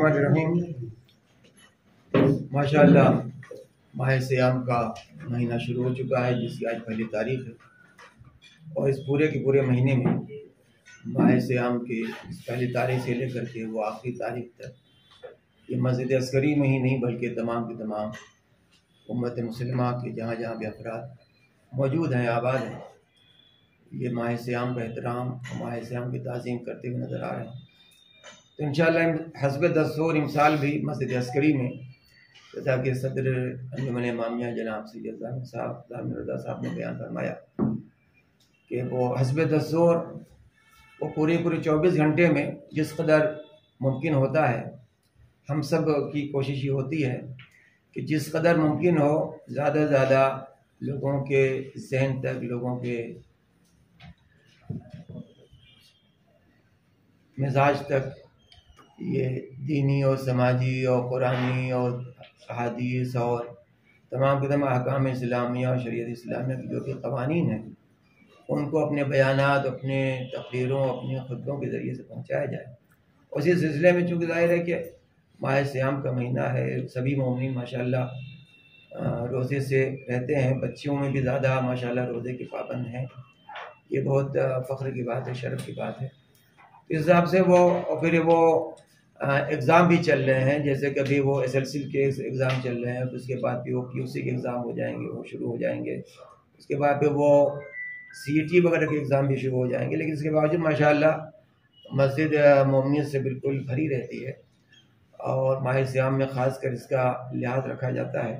الرحمن الرحیم۔ ماشاءاللہ ماہ سیام کا مہینہ شروع ہو چکا ہے، جس کی آج پہلی تاریخ ہے، اور اس پورے کے پورے مہینے میں ماہ سیام کی پہلی تاریخ سے لے کر کے وہ آخری تاریخ تک یہ مسجد عسکری میں ہی نہیں بلکہ تمام کے تمام امت مسلمہ کے جہاں جہاں بھی افراد موجود ہیں، آباد ہیں، یہ ماہ سیام کا احترام اور ماہ سیام کی تعظیم کرتے ہوئے نظر آ رہے ہیں۔ تو انشاءاللہ حسب دستور امسال بھی مسجد عسکری میں، جیسا کہ صدر انجمن امامیہ جناب سید ضامن رضا صاحب نے بیان فرمایا کہ وہ حسب دستور وہ پوری 24 گھنٹے میں جس قدر ممکن ہوتا ہے، ہم سب کی کوشش یہ ہوتی ہے کہ جس قدر ممکن ہو زیادہ سے زیادہ لوگوں کے ذہن تک، لوگوں کے مزاج تک یہ دینی اور سماجی اور قرآنی اور احادیث اور تمام کے تمام احکام اسلامیہ اور شریعت اسلامیہ کی جو بھی قوانین ہیں ان کو اپنے بیانات، اپنے تقریروں، اپنے خطبوں کے ذریعے سے پہنچایا جائے۔ اسی سلسلے میں چونکہ ظاہر ہے کہ ماہ سیام کا مہینہ ہے، سبھی مومنین ماشاءاللہ روزے سے رہتے ہیں، بچیوں میں بھی زیادہ ماشاءاللہ روزے کے پابند ہیں، یہ بہت فخر کی بات ہے، شرف کی بات ہے۔ اس حساب سے وہ اور پھر وہ ایگزام بھی چل رہے ہیں، جیسے کہ ابھی وہ SLC کے ایگزام چل رہے ہیں، اس کے بعد پھر وہ QC کے ایگزام ہو جائیں گے، وہ شروع ہو جائیں گے، اس کے بعد پھر وہ CET وغیرہ کے ایگزام بھی شروع ہو جائیں گے، لیکن اس کے باوجود ماشاءاللہ مسجد مومنیت سے بالکل بھری رہتی ہے، اور ماہ سیام میں خاص کر اس کا لحاظ رکھا جاتا ہے۔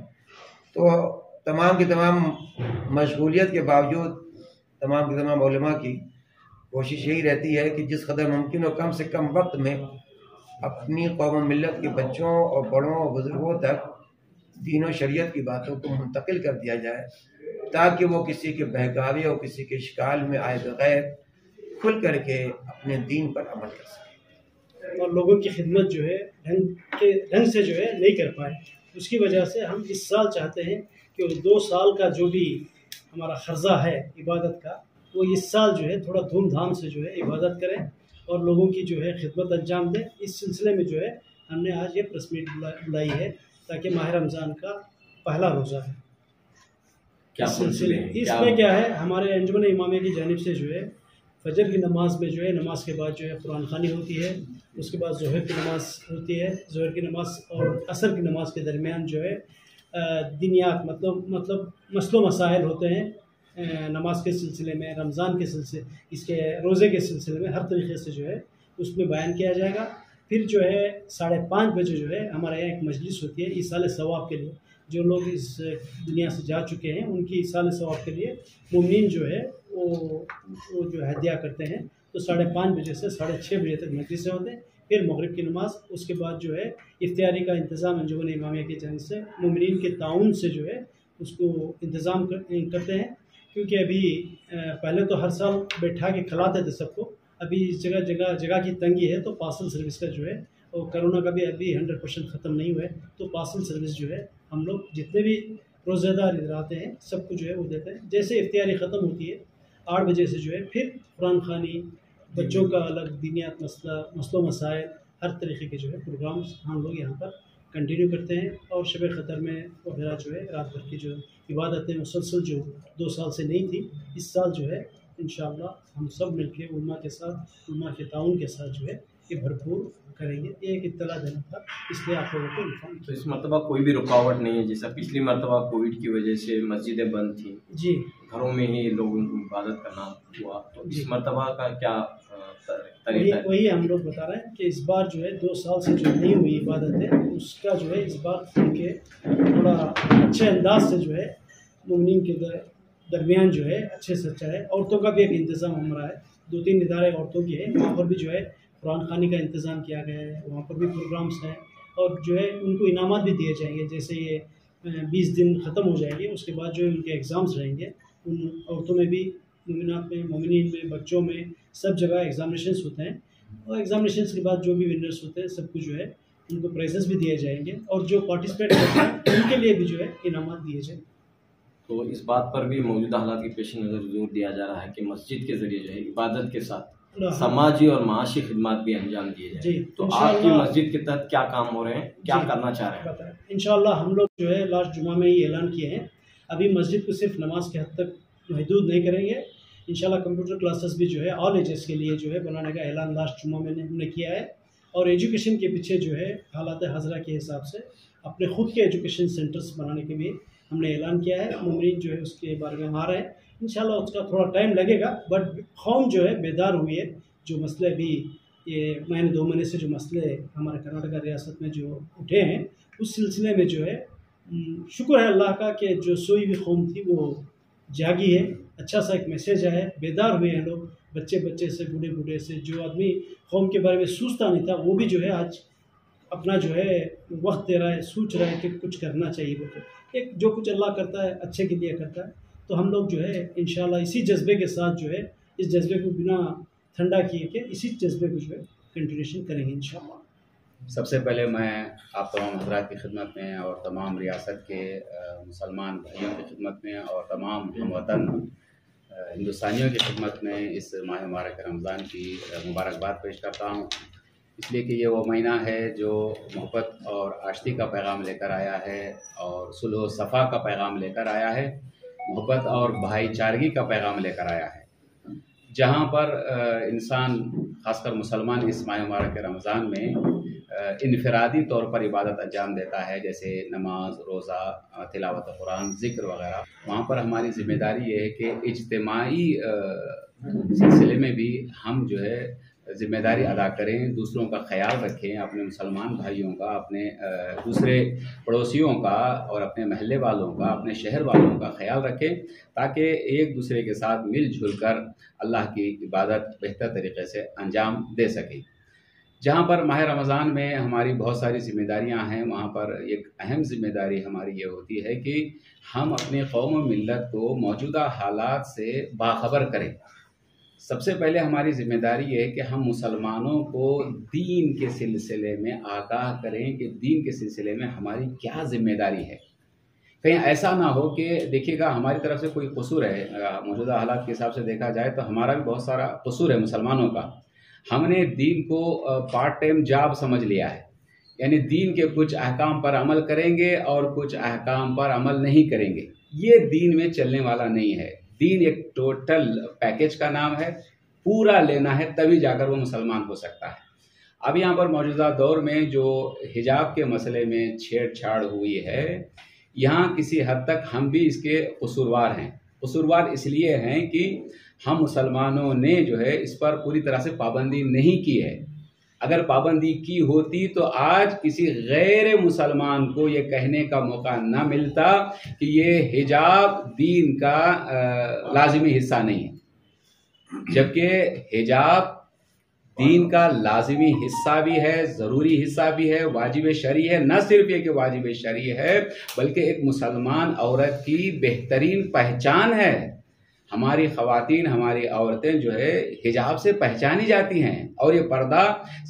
تو تمام کی تمام مشغولیت کے باوجود تمام کے تمام علماء کی کوشش یہی رہتی ہے کہ جس قدر ممکن ہو کم سے کم وقت میں اپنی قوم و ملت کے بچوں اور بڑوں اور بزرگوں تک دین و شریعت کی باتوں کو منتقل کر دیا جائے، تاکہ وہ کسی کے بہکاوے اور کسی کے اشکال میں آئے بغیر کھل کر کے اپنے دین پر عمل کر سکیں، اور لوگوں کی خدمت جو ہے ڈھنگ سے جو ہے نہیں کر پائے۔ اس کی وجہ سے ہم اس سال چاہتے ہیں کہ 2 سال کا جو بھی ہمارا خرچہ ہے عبادت کا، وہ اس سال جو ہے تھوڑا دھوم دھام سے جو ہے عبادت کریں اور لوگوں کی جو ہے خدمت انجام دیں۔ اس سلسلے میں جو ہے ہم نے آج یہ پریس میٹ بلائی ہے، تاکہ ماہ رمضان کا پہلا روزہ ہے۔ اس میں کیا ہے، ہمارے انجمن امامیہ کی جانب سے جو ہے فجر کی نماز میں جو ہے نماز کے بعد جو ہے قرآن خوانی ہوتی ہے، اس کے بعد ظہر کی نماز ہوتی ہے، ظہر کی نماز اور عصر کی نماز کے درمیان جو ہے دینیات مطلب مسئلہ و مسائل ہوتے ہیں نماز کے سلسلے میں، رمضان کے سلسلے، اس کے روزے کے سلسلے میں ہر طریقے سے جو ہے اس میں بیان کیا جائے گا۔ پھر جو ہے 5:30 بجے جو ہے ہمارے یہاں ایک مجلس ہوتی ہے ایصال ثواب کے لیے، جو لوگ اس دنیا سے جا چکے ہیں ان کی ایصال ثواب کے لیے مومنین جو ہے وہ جو ہدیہ کرتے ہیں۔ تو 5:30 بجے سے 6:30 بجے تک مجلسیں ہوتے ہیں، پھر مغرب کی نماز، اس کے بعد جو ہے افطاری کا انتظام انجمن امامیہ کی جانب سے مومنین کے تعاون سے جو ہے اس کو انتظام کرتے ہیں، کیونکہ ابھی پہلے تو ہر سال بیٹھا کے کھلاتے تھے سب کو، ابھی جگہ کی تنگی ہے، تو پارسل سروس کا جو ہے، اور کرونا کا بھی ابھی 100% ختم نہیں ہوا ہے، تو پارسل سروس جو ہے ہم لوگ جتنے بھی روزہ دار ادھر آتے ہیں سب کو جو ہے وہ دیتے ہیں۔ جیسے افطاری ختم ہوتی ہے 8 بجے سے جو ہے پھر قرآن خوانی، بچوں کا الگ دینیات مسئلہ و مسائل، ہر طریقے کے جو ہے پروگرامز ہم لوگ یہاں پر کنٹینیو کرتے ہیں، اور شب قدر میں وغیرہ جو ہے رات بھر کی جو عبادتیں مسلسل جو 2 سال سے نہیں تھی، اس سال جو ہے انشاءاللہ ہم سب مل کے علماء کے ساتھ، علماء کے تعاون کے ساتھ جو ہے یہ بھرپور کریں گے۔ یہ ایک اطلاع دینا تھا، اس لیے آپ لوگوں کو انفارم تو اس مرتبہ کوئی بھی رکاوٹ نہیں ہے، جیسا پچھلی مرتبہ کووڈ کی وجہ سے مسجدیں بند تھیں، جی، گھروں میں ہی لوگوں کو عبادت کرنا ہوا، تو اس مرتبہ کا کیا طریقہ ہے؟ وہی ہم لوگ بتا رہے ہیں کہ اس بار جو ہے 2 سال سے جو نہیں ہوئی عبادت ہے، اس کا جو ہے اس بار کھل کے تھوڑا اچھے انداز سے جو ہے مومنین کے درمیان جو ہے اچھے سے اچھا ہے۔ عورتوں کا بھی ایک انتظام ہمارا ہے، 2-3 ادارے عورتوں کے ہیں، وہاں پر بھی جو ہے قرآن خوانی کا انتظام کیا گیا ہے، وہاں پر بھی پروگرامس ہیں، اور جو ہے ان کو انعامات بھی دیے جائیں گے۔ جیسے یہ 20 دن ختم ہو جائیں گے، اس کے بعد جو ہے ان کے ایگزامس رہیں گے، ان عورتوں میں بھی، مومنات میں، مومنین میں، بچوں میں، سب جگہ ایگزامینیشنس ہوتے ہیں، اور ایگزامینیشنس کے بعد جو بھی ونرس ہوتے ہیں سب کو جو ہے ان کو پرائزز بھی دیے جائیں گے، اور جو پارٹیسپیٹ کرتے ہیں ان کے لیے بھی جو ہے انعامات دیے جائیں گے۔ تو اس بات پر بھی موجودہ حالات کے پیش نظر زور دیا جا رہا ہے کہ مسجد کے ذریعے جو ہے عبادت کے ساتھ سماجی اور معاشی خدمات بھی انجام دیے جائیں. جی تو آپ کی مسجد کے تحت کیا کام ہو رہے ہیں, کیا کرنا چاہ رہے ہیں؟ انشاءاللہ ہم لوگ جو ہے لاسٹ جمعہ میں یہ اعلان کیے ہیں, ابھی مسجد کو صرف نماز کے حد تک محدود نہیں کریں گے. انشاءاللہ کمپیوٹر کلاسز بھی جو ہے آل ایجز کے لیے جو ہے بنانے کا اعلان لاسٹ جمعہ میں ہم نے کیا ہے. اور ایجوکیشن کے پیچھے جو ہے حالات حاضرہ کے حساب سے اپنے خود کے ایجوکیشن سینٹرز بنانے کے بھی ہم نے اعلان کیا ہے. مومنین جو ہے اس کے بارے میں آ رہے ہیں. انشاءاللہ اس کا تھوڑا ٹائم لگے گا, بٹ قوم جو ہے بیدار ہوئی ہے. جو مسئلے بھی یہ مہینے 2 مہینے سے جو مسئلے ہمارے کرناٹکا ریاست میں جو اٹھے ہیں, اس سلسلے میں جو ہے شکر ہے اللہ کا کہ جو سوئی بھی قوم تھی وہ جاگی ہے. اچھا سا ایک میسیج ہے, بیدار ہوئے ہیں لوگ, بچے سے بوڑھے سے. جو آدمی قوم کے بارے میں سوچتا نہیں تھا وہ بھی جو ہے آج اپنا جو ہے وقت دے رہا ہے, سوچ رہا ہے کہ کچھ کرنا چاہیے. وہ ایک جو کچھ اللہ کرتا ہے اچھے کے لیے کرتا ہے. تو ہم لوگ جو ہے انشاءاللہ اسی جذبے کے ساتھ جو ہے اس جذبے کو بنا ٹھنڈا کیے کہ اسی جذبے کو جو ہے کنٹینیوشن کریں گے انشاءاللہ. سب سے پہلے میں آپ تمام حضرات کی خدمت میں اور تمام ریاست کے مسلمان بھائیوں کی خدمت میں اور تمام ہم وطن ہندوستانیوں کی خدمت میں اس ماہ مبارک رمضان کی مبارکباد پیش کرتا ہوں. اس لیے کہ یہ وہ مہینہ ہے جو محبت اور آشتی کا پیغام لے کر آیا ہے اور صلح و صفا کا پیغام لے کر آیا ہے, محبت اور بھائی چارگی کا پیغام لے کر آیا ہے. جہاں پر انسان خاص کر مسلمان اس ماہ مبارک رمضان میں انفرادی طور پر عبادت انجام دیتا ہے, جیسے نماز, روزہ, تلاوت قرآن, ذکر وغیرہ, وہاں پر ہماری ذمہ داری یہ ہے کہ اجتماعی سلسلے میں بھی ہم جو ہے ذمہ داری ادا کریں, دوسروں کا خیال رکھیں, اپنے مسلمان بھائیوں کا, اپنے دوسرے پڑوسیوں کا اور اپنے محلے والوں کا, اپنے شہر والوں کا خیال رکھیں, تاکہ ایک دوسرے کے ساتھ مل جل کر اللہ کی عبادت بہتر طریقے سے انجام دے سکیں. جہاں پر ماہ رمضان میں ہماری بہت ساری ذمہ داریاں ہیں, وہاں پر ایک اہم ذمہ داری ہماری یہ ہوتی ہے کہ ہم اپنے قوم و ملت کو موجودہ حالات سے باخبر کریں. سب سے پہلے ہماری ذمہ داری یہ ہے کہ ہم مسلمانوں کو دین کے سلسلے میں آگاہ کریں کہ دین کے سلسلے میں ہماری کیا ذمہ داری ہے. کہیں ایسا نہ ہو کہ دیکھیے گا ہماری طرف سے کوئی قصور ہے, موجودہ حالات کے حساب سے دیکھا جائے تو ہمارا بھی بہت سارا قصور ہے مسلمانوں کا. ہم نے دین کو پارٹ ٹائم جاب سمجھ لیا ہے, یعنی دین کے کچھ احکام پر عمل کریں گے اور کچھ احکام پر عمل نہیں کریں گے. یہ دین میں چلنے والا نہیں ہے. دین ایک ٹوٹل پیکج کا نام ہے, پورا لینا ہے تبھی جا کر وہ مسلمان ہو سکتا ہے. اب یہاں پر موجودہ دور میں جو حجاب کے مسئلے میں چھیڑ چھاڑ ہوئی ہے, یہاں کسی حد تک ہم بھی اس کے قصوروار ہیں. قصوروار اس لیے ہیں کہ ہم مسلمانوں نے جو ہے اس پر پوری طرح سے پابندی نہیں کی ہے. اگر پابندی کی ہوتی تو آج کسی غیر مسلمان کو یہ کہنے کا موقع نہ ملتا کہ یہ حجاب دین کا لازمی حصہ نہیں ہے, جبکہ حجاب دین کا لازمی حصہ بھی ہے, ضروری حصہ بھی ہے, واجب شرعی ہے. نہ صرف یہ کہ واجب شرعی ہے بلکہ ایک مسلمان عورت کی بہترین پہچان ہے. ہماری خواتین, ہماری عورتیں جو ہے حجاب سے پہچانی جاتی ہیں, اور یہ پردہ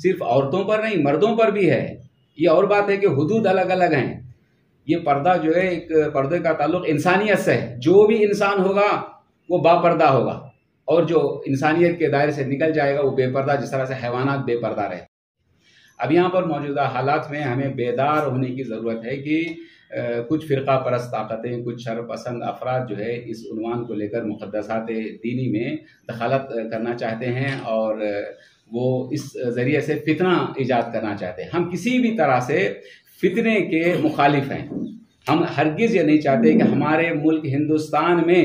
صرف عورتوں پر نہیں مردوں پر بھی ہے. یہ اور بات ہے کہ حدود الگ الگ ہیں. یہ پردہ جو ہے ایک پردے کا تعلق انسانیت سے ہے. جو بھی انسان ہوگا وہ با پردہ ہوگا, اور جو انسانیت کے دائرے سے نکل جائے گا وہ بے پردہ, جس طرح سے حیوانات بے پردہ رہے. اب یہاں پر موجودہ حالات میں ہمیں بیدار ہونے کی ضرورت ہے کہ کچھ فرقہ پرست طاقتیں, کچھ شر پسند افراد جو ہے اس عنوان کو لے کر مقدسات دینی میں دخالت کرنا چاہتے ہیں, اور وہ اس ذریعے سے فتنہ ایجاد کرنا چاہتے ہیں. ہم کسی بھی طرح سے فتنے کے مخالف ہیں. ہم ہرگز یہ نہیں چاہتے کہ ہمارے ملک ہندوستان میں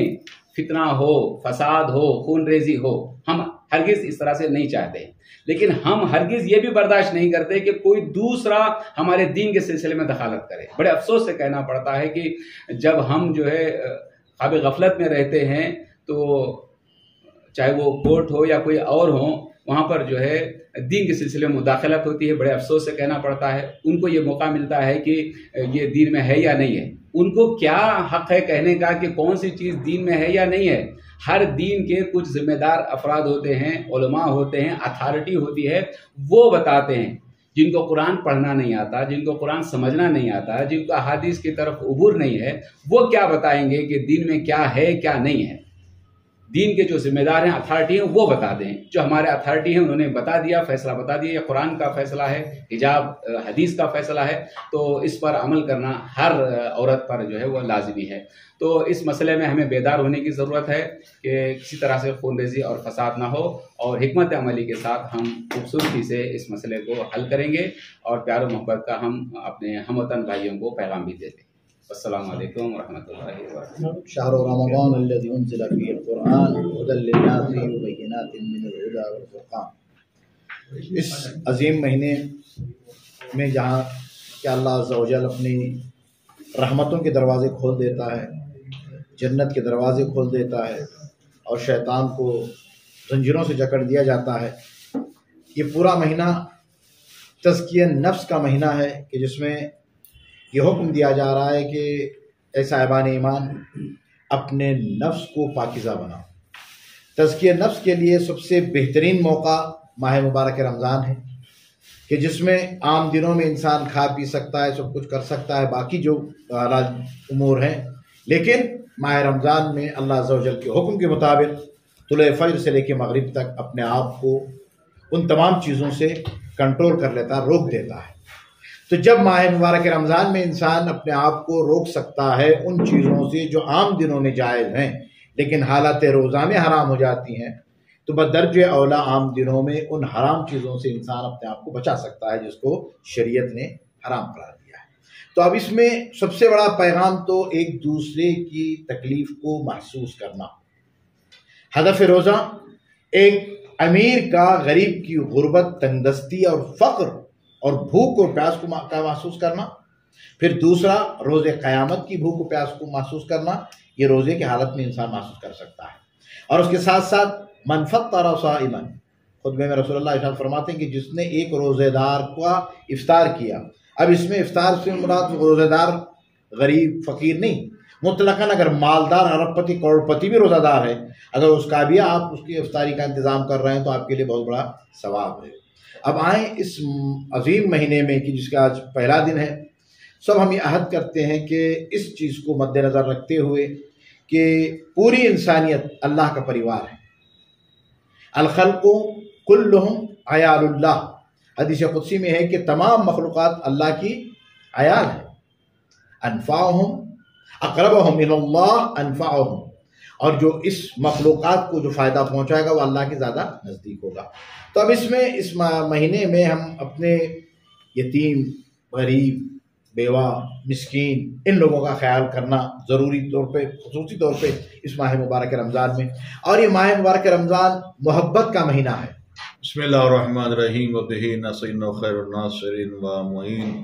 فتنہ ہو, فساد ہو, خون ریزی ہو. ہم ہرگز اس طرح سے نہیں چاہتے, لیکن ہم ہرگز یہ بھی برداشت نہیں کرتے کہ کوئی دوسرا ہمارے دین کے سلسلے میں دخالت کرے. بڑے افسوس سے کہنا پڑتا ہے کہ جب ہم جو ہے خواب غفلت میں رہتے ہیں تو چاہے وہ کورٹ ہو یا کوئی اور ہو, وہاں پر جو ہے دین کے سلسلے میں مداخلت ہوتی ہے. بڑے افسوس سے کہنا پڑتا ہے. ان کو یہ موقع ملتا ہے کہ یہ دین میں ہے یا نہیں ہے. ان کو کیا حق ہے کہنے کا کہ کون سی چیز دین میں ہے یا نہیں ہے؟ ہر دین کے کچھ ذمہ دار افراد ہوتے ہیں, علماء ہوتے ہیں, اتھارٹی ہوتی ہے, وہ بتاتے ہیں. جن کو قرآن پڑھنا نہیں آتا, جن کو قرآن سمجھنا نہیں آتا, جن کو احادیث کی طرف عبور نہیں ہے, وہ کیا بتائیں گے کہ دین میں کیا ہے کیا نہیں ہے. دین کے جو ذمہ دار ہیں، اتھارٹی ہیں، وہ بتا دیں. جو ہمارے اتھارٹی ہیں انہوں نے بتا دیا، فیصلہ بتا دیا، یہ قرآن کا فیصلہ ہے، حجاب حدیث کا فیصلہ ہے، تو اس پر عمل کرنا ہر عورت پر جو ہے وہ لازمی ہے. تو اس مسئلے میں ہمیں بیدار ہونے کی ضرورت ہے کہ کسی طرح سے خون ریزی اور فساد نہ ہو، اور حکمت عملی کے ساتھ ہم خوبصورتی سے اس مسئلے کو حل کریں گے، اور پیار و محبت کا ہم اپنے ہم وطن بھائیوں کو پیغام بھی دیتے ہیں. السلام علیکم ورحمۃ اللہ وبرکاتہ. شهر رمضان الذي انزل فيه القرآن هدى للناس وبينات من الهدى والفرقان. اس عظیم مہینے میں جہاں کہ اللہ عز و جل اپنی رحمتوں کے دروازے کھول دیتا ہے، جنت کے دروازے کھول دیتا ہے، اور شیطان کو زنجیروں سے جکڑ دیا جاتا ہے، یہ پورا مہینہ تزکیہ نفس کا مہینہ ہے کہ جس میں یہ حکم دیا جا رہا ہے کہ اے صاحبان ایمان اپنے نفس کو پاکیزہ بناؤ. تزکیہ نفس کے لیے سب سے بہترین موقع ماہ مبارک رمضان ہے کہ جس میں عام دنوں میں انسان کھا پی سکتا ہے، سب کچھ کر سکتا ہے، باقی جو امور ہیں، لیکن ماہ رمضان میں اللہ عز و جل کے حکم کے مطابق طلوع فجر سے لے کے مغرب تک اپنے آپ کو ان تمام چیزوں سے کنٹرول کر لیتا ہے، روک دیتا ہے. تو جب ماہ مبارک رمضان میں انسان اپنے آپ کو روک سکتا ہے ان چیزوں سے جو عام دنوں میں جائز ہیں لیکن حالت روزہ میں حرام ہو جاتی ہیں، تو بدرجہ اولا عام دنوں میں ان حرام چیزوں سے انسان اپنے آپ کو بچا سکتا ہے جس کو شریعت نے حرام قرار دیا ہے. تو اب اس میں سب سے بڑا پیغام تو ایک دوسرے کی تکلیف کو محسوس کرنا. ہدف روزہ ایک امیر کا غریب کی غربت، تنگدستی اور فقر اور بھوک اور پیاس کو محسوس کرنا. پھر دوسرا روزے قیامت کی بھوک و پیاس کو محسوس کرنا، یہ روزے کی حالت میں انسان محسوس کر سکتا ہے. اور اس کے ساتھ ساتھ من فطر صائما، خطبے میں رسول اللہ ارشاد فرماتے ہیں کہ جس نے ایک روزے دار کا افطار کیا. اب اس میں افطار سے مراد روزے دار غریب فقیر نہیں، مطلقاً اگر مالدار ارب پتی کروڑ پتی بھی روزہ دار ہے، اگر اس کا بھی آپ اس کی افطاری کا انتظام کر رہے ہیں تو آپ کے لیے بہت بڑا ثواب ہے. اب آئیں اس عظیم مہینے میں کہ جس کا آج پہلا دن ہے، سب ہم یہ عہد کرتے ہیں کہ اس چیز کو مد نظر رکھتے ہوئے کہ پوری انسانیت اللہ کا پریوار ہے. الخلق کلہم عیال اللہ، حدیث قدسی میں ہے کہ تمام مخلوقات اللہ کی عیال ہے. انفعہم اقربہم الی اللہ انفعہم، اور جو اس مخلوقات کو جو فائدہ پہنچائے گا وہ اللہ کے زیادہ نزدیک ہوگا. تو اب اس میں اس مہینے میں ہم اپنے یتیم، غریب، بیوہ، مسکین، ان لوگوں کا خیال کرنا ضروری طور پہ، خصوصی طور پہ اس ماہ مبارک رمضان میں. اور یہ ماہ مبارک رمضان محبت کا مہینہ ہے. بسم اللہ الرحمن الرحیم وبہ نستعین خیر الناصرین ومعین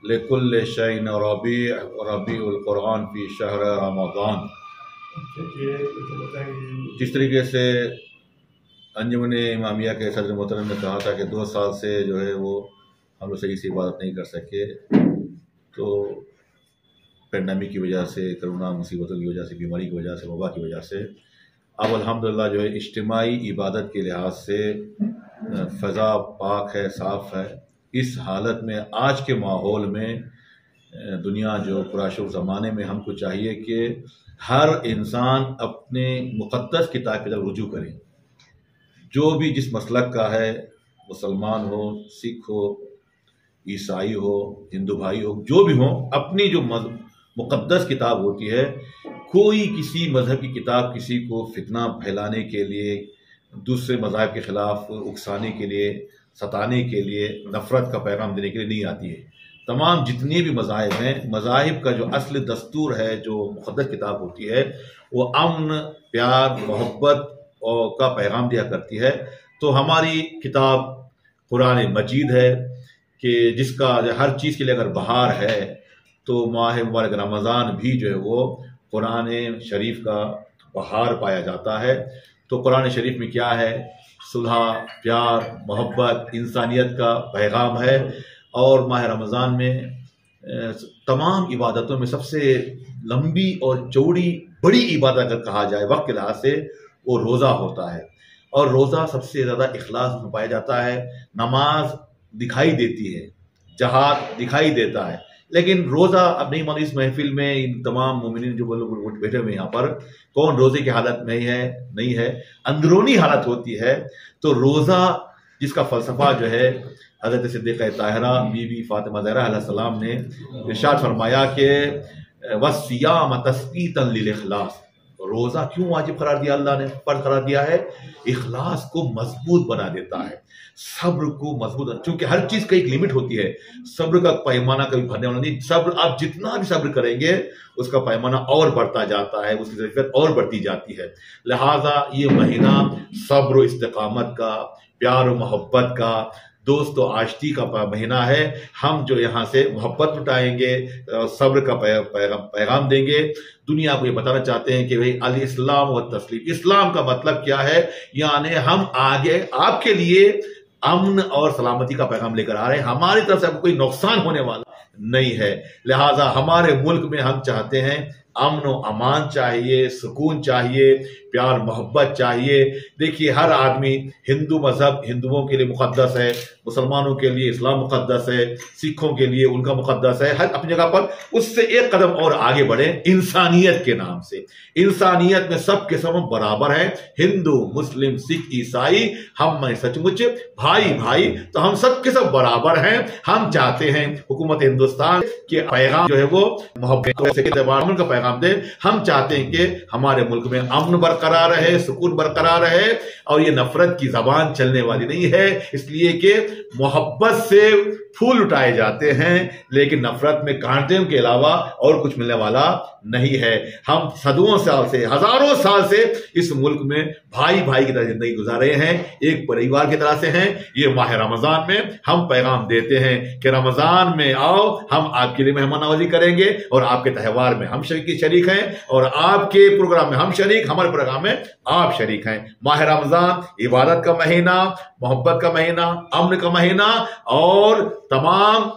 لکل شیء ربیع وربیع القرآن فی شہر رمضان. جس طریقے سے انجمن امامیہ کے صدر محترم نے کہا تھا کہ 2 سال سے جو ہے وہ ہم لوگ صحیح سے عبادت نہیں کر سکے، تو پینڈیمک کی وجہ سے، کرونا مصیبتوں کی وجہ سے، بیماری کی وجہ سے، وبا کی وجہ سے اب الحمدللہ جو ہے اجتماعی عبادت کے لحاظ سے فضا پاک ہے، صاف ہے. اس حالت میں آج کے ماحول میں دنیا جو پراشر زمانے میں ہم کو چاہیے کہ ہر انسان اپنے مقدس کتاب کی طرف رجوع کرے. جو بھی جس مسلک کا ہے، مسلمان ہو، سکھ ہو، عیسائی ہو، ہندو بھائی ہو، جو بھی ہو، اپنی جو مقدس کتاب ہوتی ہے، کوئی کسی مذہب کی کتاب کسی کو فتنہ پھیلانے کے لیے، دوسرے مذاہب کے خلاف اکسانے کے لیے، ستانے کے لیے، نفرت کا پیغام دینے کے لیے نہیں آتی ہے. تمام جتنے بھی مذاہب ہیں، مذاہب کا جو اصل دستور ہے، جو مقدس کتاب ہوتی ہے، وہ امن، پیار، محبت کا پیغام دیا کرتی ہے. تو ہماری کتاب قرآن مجید ہے کہ جس کا ہر چیز کے لیے اگر بہار ہے تو ماہ مبارک رمضان بھی جو ہے وہ قرآن شریف کا بہار پایا جاتا ہے. تو قرآن شریف میں کیا ہے؟ صلح، پیار، محبت، انسانیت کا پیغام ہے. اور ماہ رمضان میں تمام عبادتوں میں سب سے لمبی اور چوڑی بڑی عبادت اگر کہا جائے وقت کے لحاظ سے، وہ روزہ ہوتا ہے. اور روزہ سب سے زیادہ اخلاص میں پایا جاتا ہے. نماز دکھائی دیتی ہے، جہاد دکھائی دیتا ہے، لیکن روزہ اب نہیں مان، اس محفل میں ان تمام مومنین جو لوگ بیٹھے ہوئے یہاں پر، کون روزے کی حالت میں ہے نہیں ہے، اندرونی حالت ہوتی ہے. تو روزہ جس کا فلسفہ جو ہے حضرت صدیقہ طاہرہ بی بی فاطمہ زہرا علیہ السلام نے ارشاد فرمایا کہ وَالصِّيَامَ تَثْبِيتًا لِلْإِخْلَاصِ، روزہ کیوں واجب قرار دیا، اللہ نے فرض قرار دیا ہے؟ اخلاص کو مضبوط بنا دیتا ہے، صبر کو مضبوط، چونکہ ہر چیز کا ایک لیمٹ ہوتی ہے، صبر کا پیمانہ کبھی بھرنے والا نہیں. صبر آپ جتنا بھی صبر کریں گے اس کا پیمانہ اور بڑھتا جاتا ہے، اس کی ظرفیت اور بڑھتی جاتی ہے. لہٰذا یہ مہینہ صبر و استقامت کا، پیار و محبت کا، دوست و آشتی کا مہینہ ہے. ہم جو یہاں سے محبت لٹائیں گے، صبر کا پیغام دیں گے، دنیا کو یہ بتانا چاہتے ہیں کہ بھئی الاسلام و تسلیم. اسلام کا مطلب کیا ہے؟ یعنی ہم آگے آپ کے لیے امن اور سلامتی کا پیغام لے کر آ رہے ہیں، ہماری طرف سے کوئی نقصان ہونے والا نہیں ہے. لہٰذا ہمارے ملک میں ہم چاہتے ہیں امن و امان چاہیے، سکون چاہیے، پیار محبت چاہیے. دیکھیے ہر آدمی، ہندو مذہب ہندوؤں کے لیے مقدس ہے، مسلمانوں کے لیے اسلام مقدس ہے، سکھوں کے لیے ان کا مقدس ہے، ہر اپنی جگہ پر. اس سے ایک قدم اور آگے بڑھیں انسانیت کے نام سے. انسانیت میں سب کے سب برابر ہیں، ہندو مسلم سکھ عیسائی، ہم میں سچ مچ بھائی، تو ہم سب کے سب برابر ہیں. ہم چاہتے ہیں حکومت ہندوستان کے پیغام جو ہے وہ محبت کا پیغام دے. ہم چاہتے ہیں کہ ہمارے ملک میں امن برقرار رہے، سکون برقرار رہے، اور یہ نفرت کی زبان چلنے والی نہیں ہے. اس لیے کہ محبت سے پھول اٹھائے جاتے ہیں، لیکن نفرت میں کانٹوں کے علاوہ اور کچھ ملنے والا نہیں ہے. ہم صدیوں سال سے، ہزاروں سال سے اس ملک میں بھائی کی طرح زندگی گزار رہے ہیں، ایک پریوار کی طرح سے ہیں. یہ ماہ رمضان میں ہم پیغام دیتے ہیں کہ رمضان میں آؤ، ہم آپ کے لیے مہمان نوازی کریں گے، اور آپ کے تہوار میں ہم شریک ہیں، اور آپ کے پروگرام میں ہم شریک، ہمارے پروگرام میں آپ شریک ہیں. ماہ رمضان عبادت کا مہینہ، محبت کا مہینہ، امن کا مہینہ، اور تمام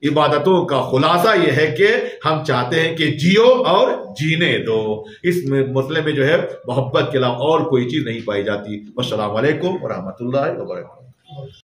عبادتوں کا خلاصہ یہ ہے کہ ہم چاہتے ہیں کہ جیو اور جینے دو. اس مسئلے میں جو ہے محبت کے علاوہ اور کوئی چیز نہیں پائی جاتی. والسلام علیکم ورحمۃ اللہ وبرکاتہ.